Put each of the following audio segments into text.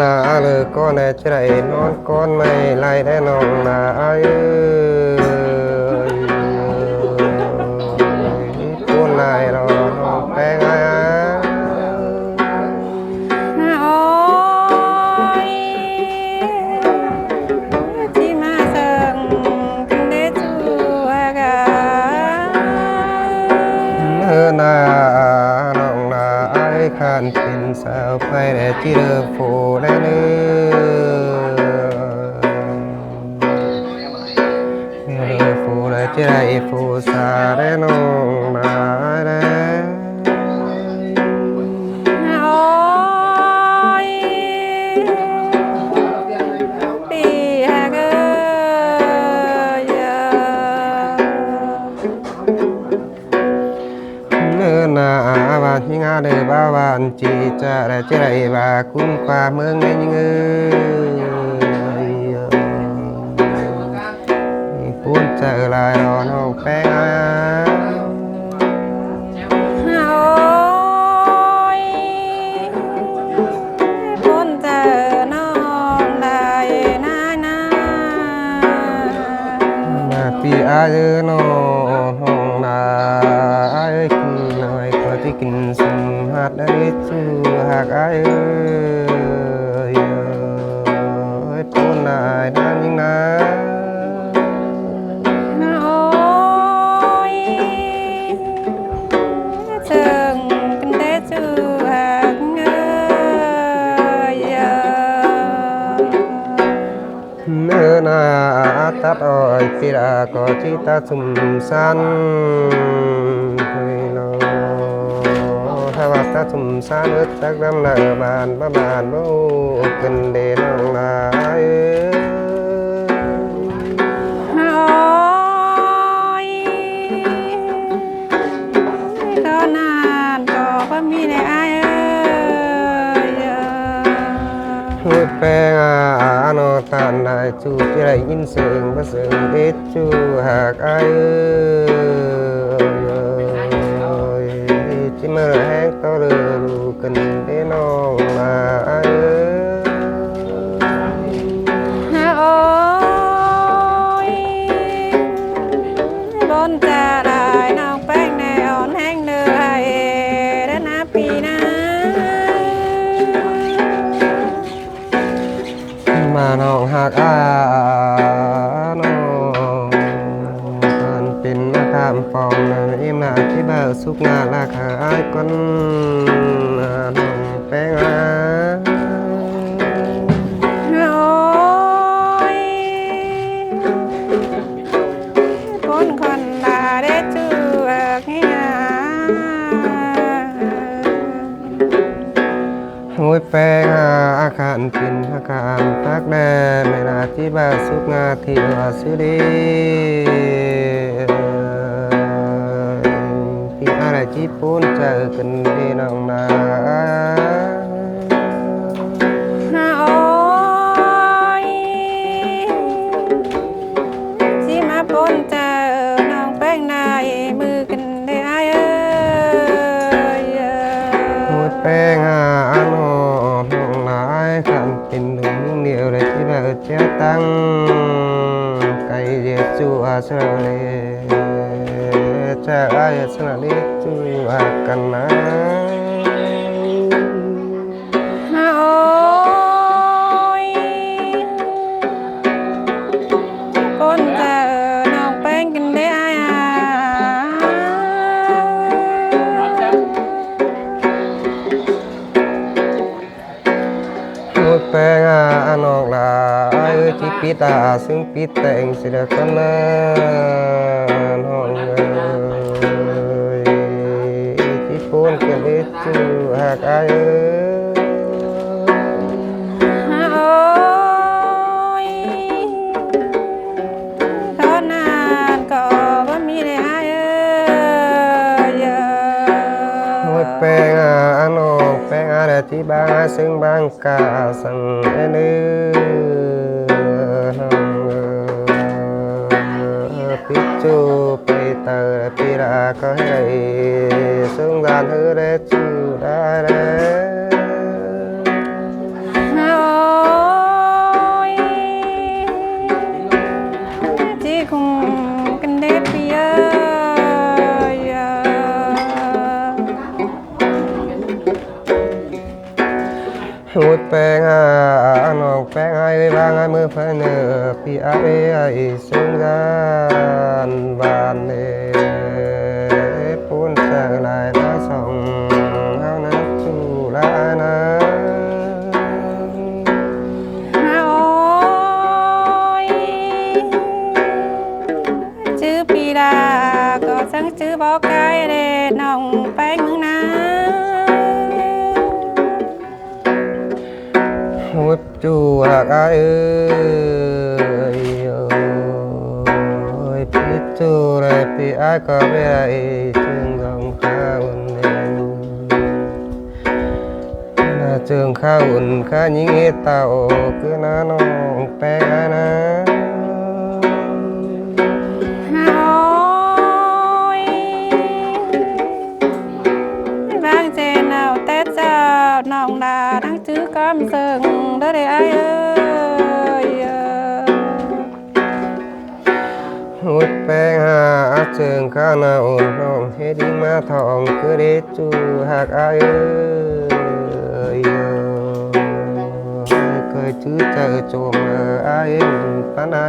นาเลยก็ในใจนอนก้อนไม่ไล่ได้น้องนาผู้นายรอน้องแป้งโอ้ยที่มาเสิงกันได้จูกะนาน้องนาขันเป็นสาวไปแต่ที่เดือโฟได้เนื้อโฟได้ที่ไรโฟสาได้น้องนาได้โอ้ยปีกะเนื้อนาบานที่งาเดือบาวานจีจะได้ที่ไรบาคุ้มกว่าเมืองไงเงยพูดจะลายรอน้องแป้งโอ้ยพ้นเจอน้องได้มาปีอายุน้องห้องนากินหน่อยก็ที่กินสมหัดได้จูหากพูดนายด้านยิ่งนะโอ้ยเชิงกันได้จูหักเงยเนื้อนาตัดอ้อยปีราก็ที่ตาสุ่มสันถ้าว่าตาสุ่มสันอึดจักดำนาบานบ้านบ่กันเดน้องนายโอ้ยก็นานก็บ่มีได้อายพูดแปลงโนทานได้จูที่ไรยินเสียงบ่เสียงเด็ดจูหากที่เมื่อแห้งต่อเรือรู้กันเดน้องนาย โอ้ยบนจะได้น้องแป้งแนวแห้งเหนื่อยด้นะปีนะมาน้องหักน้องมันเป็นมาทำฟองในมาที่บ้าสุกงาราคาก้อนน้องแป้งโอ้ยคนคนลาได้จูกเฮียโอ้ยแป้งอาคารเป็นอาคารพักแน่ไม่นาที่บ้าสุกงาที่ว่าสุดีพี่อะไรจีปูนเจอกันดีน้องนาโอ้ยที่มาปนเจอน้องแป้งนายมือกันได้อายโอ้ยแป้งน้องนายขันเป็นหนุ่มเหนียวเลยที่บ้าเจ้าตั้งไก่เดียจูอาสระเลจะอายสระเลจูอากันนะโอ้ยปนเจอน้องแป้งกันได้อายโอ้ยแป้งน้องลาที่ปิดซึ่งปิดแต่งเสียกันนะน้องที่ปูนกันได้จูหากโอ้ยก็นานก็บ่มีได้อาย โอ้ยแป้งน้องแป้งอะไรที่บ้านซึ่งบางกาสั่งเนื้อน้องปิดจูไปเตอปีราก็ให้ซึ่งด้านเธอได้จูได้แล้ว โอ้ หูดแปลงน้องแปลงให้บางมือเพื่อนพี่ไอ้ซึ่งกันบานเล่ปูนเสือลายน้าส่องเฮานักจูลานะโอ้ยชื่อปีดาก็สังชื่อบอกไกลเด้น้องแป้งมึงนะหูดจูหักไอ้พี่จูเลยพี่ไอ้ก็ไม่ได้จึงลงข้าวน่าจึงข้าวอุ่นข้ายิงเต่าคือน้าน้องแป้งนะบางเจนเอาแต่เจ้าน้องดาทั้งชื่อกำเสิงเด้อเด้ไอ้เอ้ยหูดแป้งเจิงข้าวหน้าอุ่นน้องเฮ็ดยิ่งมาทองคือได้จูหักไอ้เคยจื้อเจอโจมไอ้ปันไอ้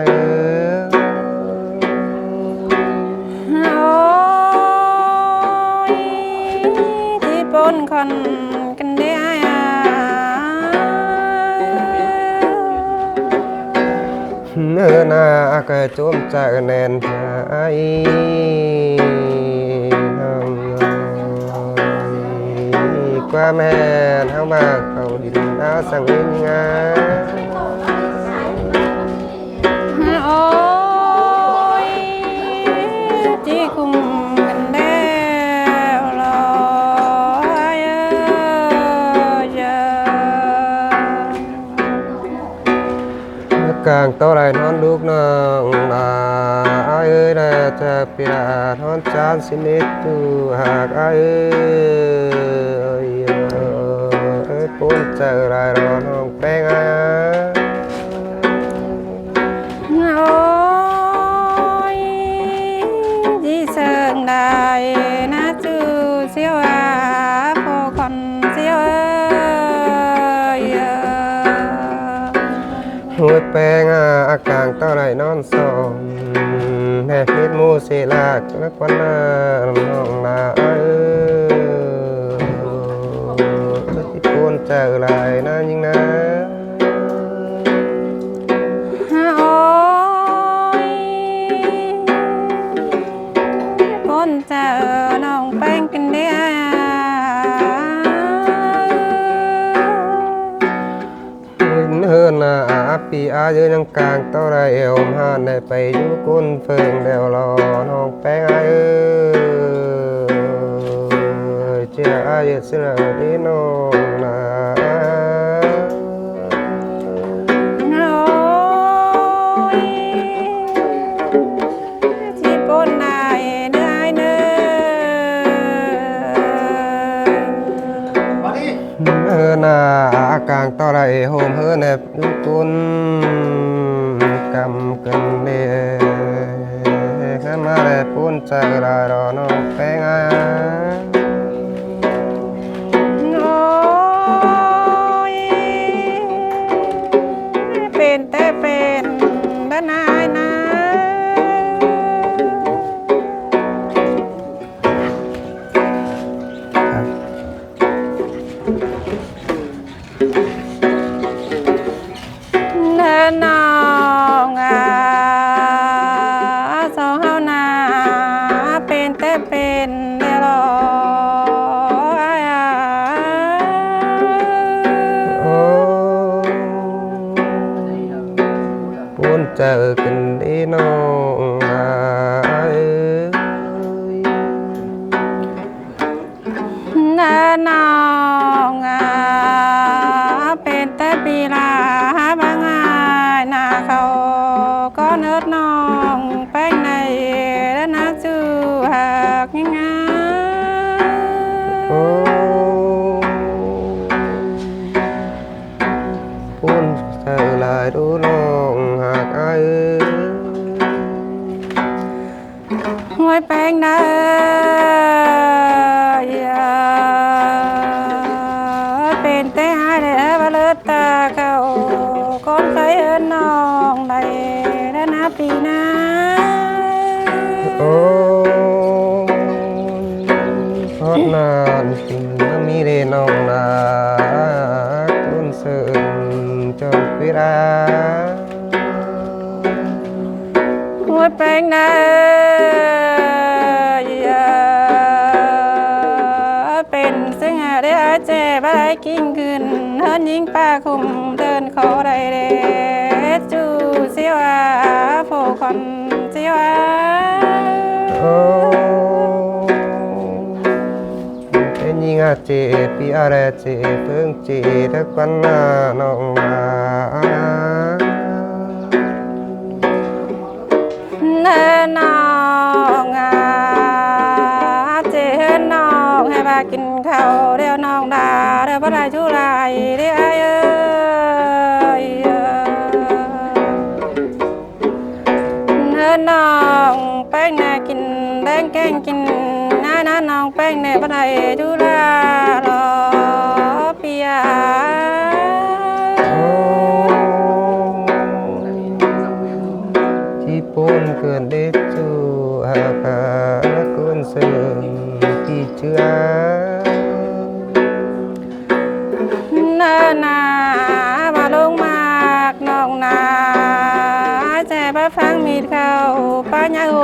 ที่ปนคนกันได้เนื้อหน้าก็โจมจากแนนพายกว่าแม่เฮามาเขาดินดาวสังวิญญาโอ้ยที่คุมกันแล้วรอกลางโตไรนอนลูกน้องนาเอ้ยได้จะเปียนอนจานสินิดตูหากเอ้ยปูนเจอไรรอน้องแป้งโอ้ยที่เสิงได้นะจูเสียวพอคนเสียวหูดแป้งอากลางโตไรนอนสองแม่พิษมูสิลากนักวันน้องนาเอ้ยที่ปูนเจอไรนะยิ่งนะโอ้ยคนเจอน้องแป้งกันได้เฮินปีอายุยังกลางเท่าไรเอวหานได้ไปอยู่กุนเฟิงเดวรอน้องแป้งเจ้าอายุสิละดีน้องนาโอ้ยที่ปนได้เนื้อเนื้อหน้ากลางต่อไรโฮมเฮินแอบอยู่กุนกำกันเด้ข้ามาได้ปูนใจรายรอน้องแป้งโอ้ยเป็นแต่เป็นด้านายนะน้องสองเฮานาเป็นแต่เป็นเด้อรอโอ้ปูนเจอกันดีน้องน้องเป็นแต่ปีลาบางนาเขาก็เนิดน้องแป้งในและนักจูหักง่ายปูนเจอลายดูน้องหากห้วยแป้งได้ เอิ้นน้องได้แล้วนะปีหน้า โอ้พอดนานสิ่งว่ามีเรน้องนาคุณเสิร์จงพิรา หัวแป้งนาเป็นซึ่งได้เจ็บอะไรกิ้งขึ้นเฮินยิงป้าคุมเดินขอได้เดจูเสียวโผคนเสียว โอ้เป็นยิงอาเจปีอะไรเจเพิ่งเจตะกันนาน้องนา เนินน้องเจเฮินน้องให้มากินข้าวเดี๋ยวน้องดาเดี๋ยวบ่ได้ชุไรเดี๋ยวเอ้ยเนินน้องแป้งน่ากินแดงแกงกินน้าน้องแป้งเนี่ยบ่ได้ชุไรรอเปีย ที่ปูนเกินเด็ดจูหากากุนเสริมที่เชื่อ นามาลงมากน้องนาแจ่บ้าฟังมีดเขาป้าญาโห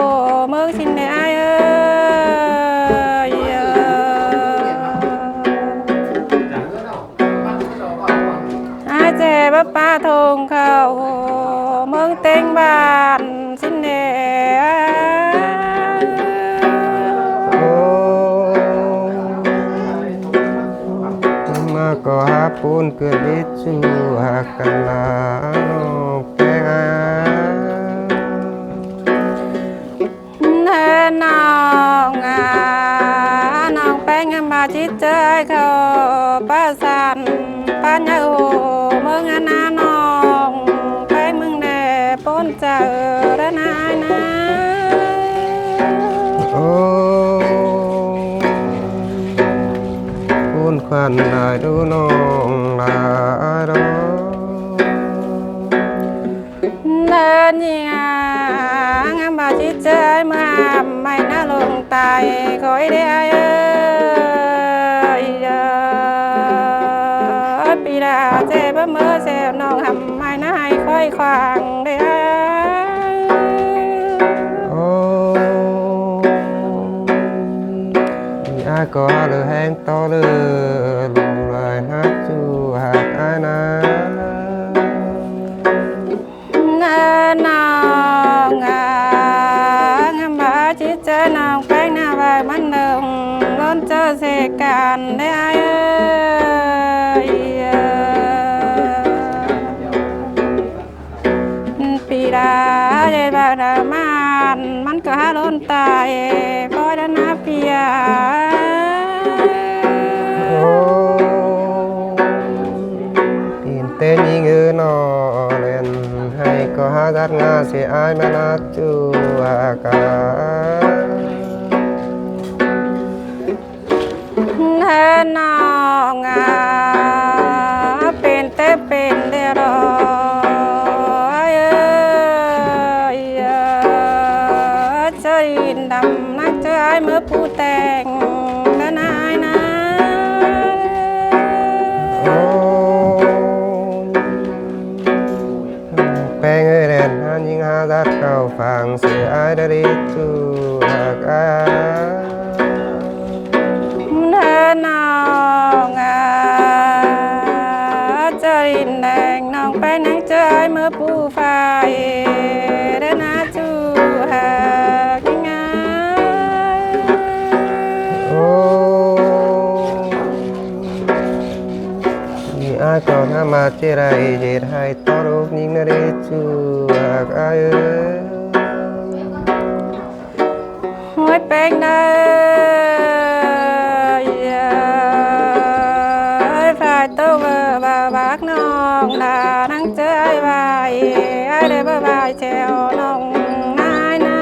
เมืองชินได้เอ้ยอาแจ่บ้าป้าทงเขาเมืองเต็งบ้านชินเด โอ้มาก็หาปูนเกินเด็ดจูหากกันลาน้องแป้งอา เนินน้องน้องแป้งมาจิตใจเขาป้าสันป้าญาโอเมืองนาน้องแป้งมึงแน่ป้นเจอแล้วนายนะ โอ้ปูนควันได้ดูน้องลาดอ เนินยิงมาจิตใจมาไม่น่าลงตายคอยได้เอ้ยปีดาเจ็บเมื่อเซลน้องทำไม่น่าให้ค่อยควางได้ โอ้มีอาก็เลยแห้งต่อเลยลงเลยฮักจูหากอานา น้องมาจิตใจน้องแป้งหน้าใบมันเดิมล้นเจอเสกกันได้เอ้ยปีดาเจ็บดามันก็หาล้นตายพอดนาเปีย โอ้ปีนเต้นยิงนอเล่นให้ก็หาดัดงาเสียอายมานาจูหากา เนินน้องเป็นแต่เป็นเดรอเจ้าดินดำนักเจ้าไอ้เมื่อผู้แต่งและนายนะ โอ้แป้งเอ้ยแดนหันยิงหาดัดเข้าฟังเสียอายดาริจูหากา เนินน้องเจ้าดินแดงน้องไปนักเจ้าไอ้เมื่อผู้ฝ่ายเดนาจูหากงา โอ้มีอาก็ทำมาเจไรเจ็ดให้ต่อรูปยิงนาเรจูหากอาย ห้วยแป้งได้ฝ่ายโตเบอร์บาบักน้องดานั่งเจอไอ้ใบไอ้ได้บ่ใบเชลน้องนายนะ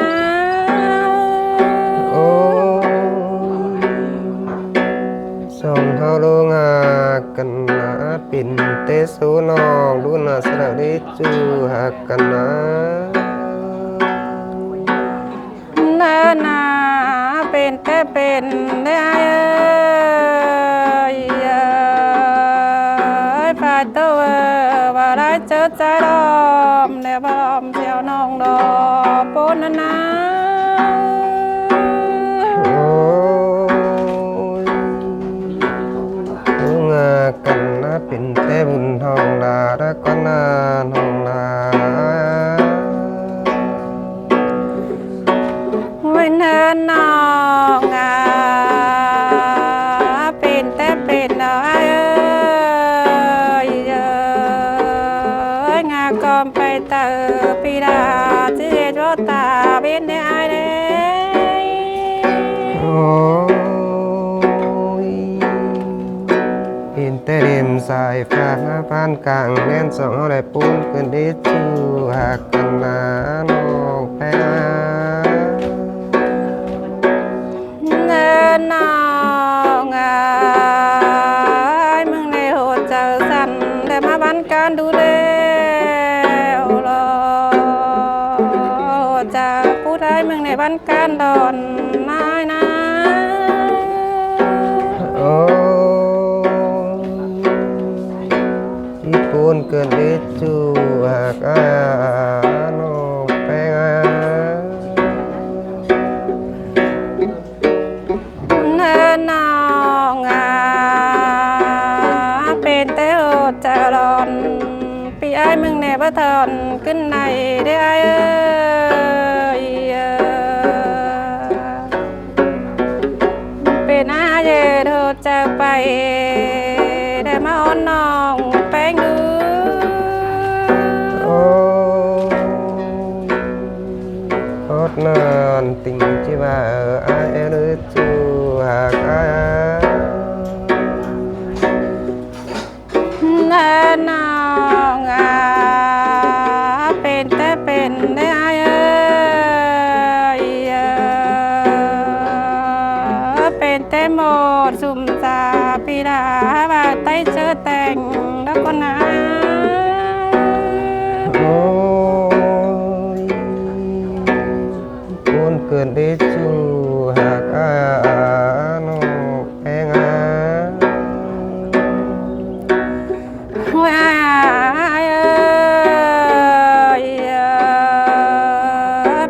โอ้ส่ง เฮาลงอากันนะปิ่นเตสูน้องดูน่าสระดิจูหักกันนะ เนินนาเป็นแต่เป็นได้พาตัวว่าได้เจอใจดอมเดี๋ยวบอมเที่ยวน้องดอปนนะ โอ้ยดูงากันนะปิ่นเตบุญทองดารักกันนะน้องนา ไม่เนินนองาเป็นแต่เป็นได้งาก็ไปเตอปีดาเจียดตาเป็นได้เด้ โอ้ยปิ่นเตริมสายฟ้าหน้าพานกลางแน่นสองเอาได้ปูนเกินดิจูหักกันนะน้องแพ้ เนินนองมึงในโหดเจอสันแต่มาบันการดูแลรอจะพูดได้มึงในบันการดอนนายนะ โอ้ญี่ปุ่นเกินดิจูหักน้องแป้ง เนินนองเป็นแต่โหดเจอรอนปีไอ้มึงในบัทอนขึ้นในได้เป็นอาเยโดจะไปได้มาอ้อนน้องแป้งดู โอ้ฮอดนานติงจิว่าอาเอลจูหักเนินนองเป็นแต่เป็นได้เป็นแต่หมดสุ่มตาปีดาว่าไต้เจอแต่งแล้วก็นะ โอ้ยปุ่นเกินดิจูหักน้องแป้ง ว่า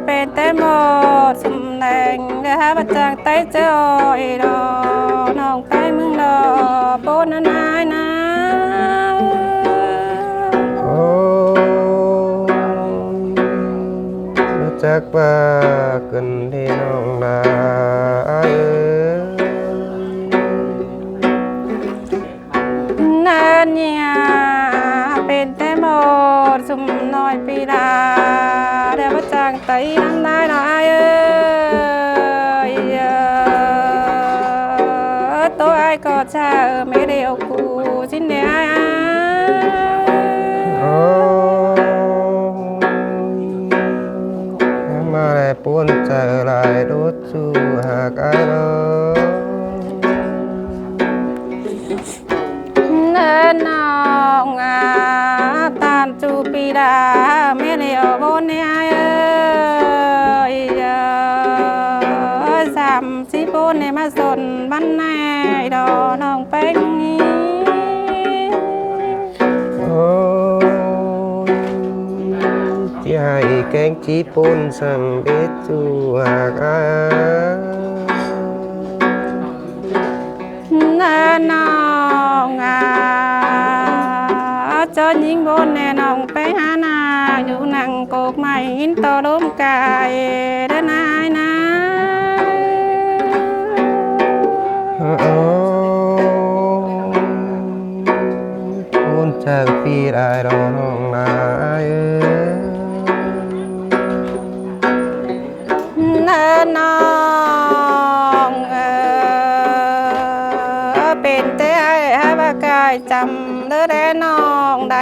เป็นแต่หมดสุ่มแดงนะคะประจังไต้เจออีดอน้องไปมึงดอโบนนายนะ โอ้รู้จักว่าเกินที่น้องนา นานเนี่ยเป็นแต่หมดสุ่มน้อยปีดาเดี๋ยวประจังไต้น้ำได้หน่อยตัวไอ้ก็ชาไม่ได้เอากูสิ้นเดีย โอ้ยมาได้ปวนใจหลายรถจูหักเนาะ เนินนองตามจูปีดาไม่ได้เอาบนเนี่ยสามสิบนในมาสนบ้านแน่ดอน้องเป็งนี้ โอ้ยที่ให้แกงจีปนสั่งเด็ดจูหัก เนินนองจอยิงบนแน่น้องไปหานาอยู่นั่งโกกไม้หินต่อลมกายเด้อนายนะ โอ้คุณจากปีได้รอน้องนาย เนินนองเป็นแต่ไอ้บากายจำเด้อแดน้องใด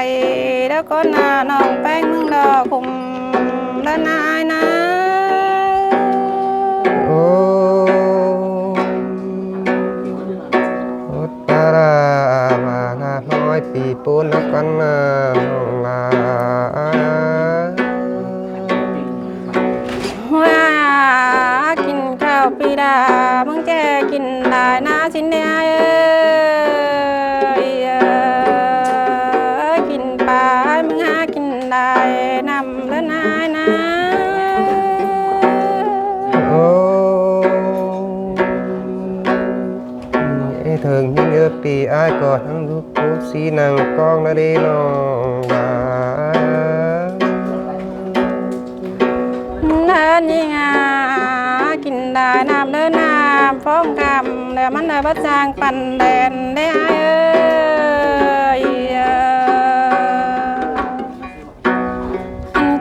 แล้วก็นาน้องแป้งมึงดอกคุมเด้อนายนะ โอ้อดตา รามานาน้อยปีปูนแล้วกันน้องลา ว่ากินข้าวปีดามึงแจกินได้นะสินเดียกินปลามึงหากินได้นำแล้วนายนะ โอ้เถิงยิ่งเยอะปีอ้ายกอดทั้งลูกทุกสีนางกองนาดีน้องลา เดินยิงกินได้น้ำเดินน้ำฟ้องคำแล้วมันได้บัดจางปั่นแดนได้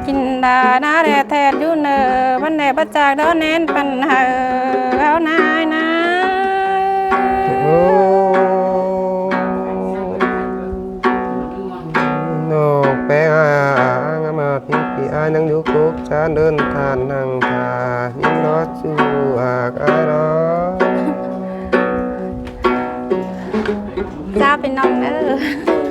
กินได้นะแดดแทนอยู่เนอมันได้บัดจางดอนเน้นปั่นเอานายนะ โอ้นกแป้งงามพิงปีอ้ายนั่งอยู่คุกชานเดินทานนั่งทายิ่งนอดสู่อากอายรอ จ้าเป็นน้องเด้อ